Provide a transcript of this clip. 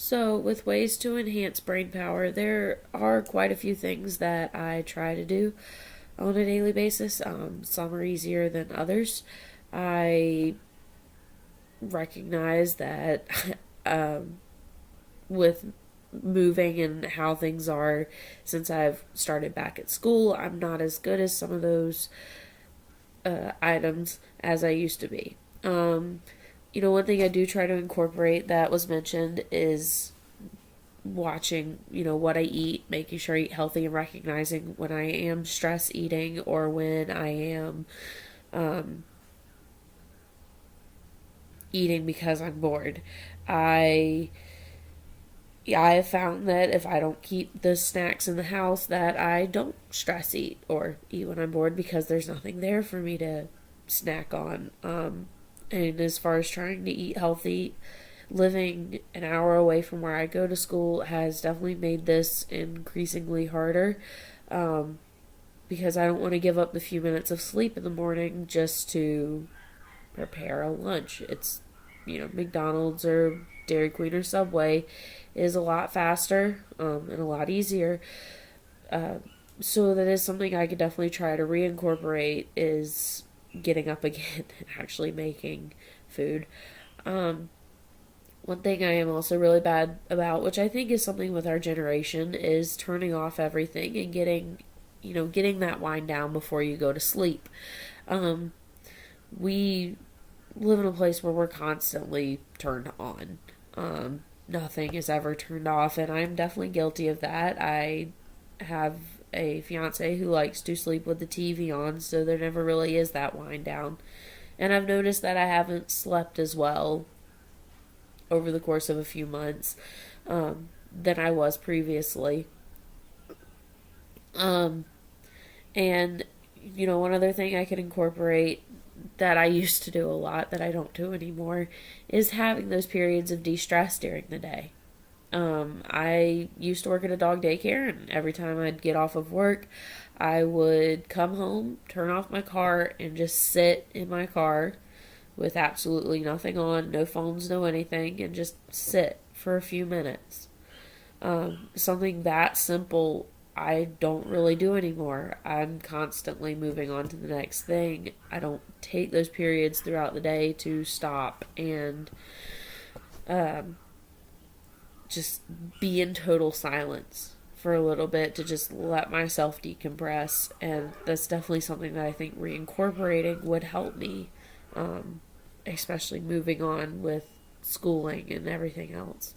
So, with ways to enhance brain power, there are quite a few things that I try to do on a daily basis. Some are easier than others. I recognize that um, with moving and how things are since I've started back at school, I'm not as good as some of those items as I used to be. One thing I do try to incorporate that was mentioned is watching, what I eat, making sure I eat healthy and recognizing when I am stress eating or when I am um, eating because I'm bored. I I have found that if I don't keep the snacks in the house that I don't stress eat or eat when I'm bored because there's nothing there for me to snack on. And as far as trying to eat healthy, living an hour away from where I go to school has definitely made this increasingly harder because I don't want to give up the few minutes of sleep in the morning just to prepare a lunch. McDonald's or Dairy Queen or Subway is a lot faster and a lot easier. Uh, so that is something I could definitely try to reincorporate is getting up again and actually making food. Um, One thing I am also really bad about, which I think is something with our generation, is turning off everything and getting that wind down before you go to sleep. Um, we live in a place where we're constantly turned on. Nothing is ever turned off, and I'm definitely guilty of that. I have a fiance who likes to sleep with the TV on, so there never really is that wind down. And I've noticed that I haven't slept as well over the course of a few months than I was previously. Um, and, one other thing I could incorporate that I used to do a lot that I don't do anymore is having those periods of de stress during the day. I used to work at a dog daycare, and every time I'd get off of work, I would come home, turn off my car, and just sit in my car with absolutely nothing on, no phones, no anything, and just sit for a few minutes. Something that simple I don't really do anymore. I'm constantly moving on to the next thing. I don't take those periods throughout the day to stop and um, just be in total silence for a little bit to just let myself decompress. And that's definitely something that I think reincorporating would help me, especially moving on with schooling and everything else.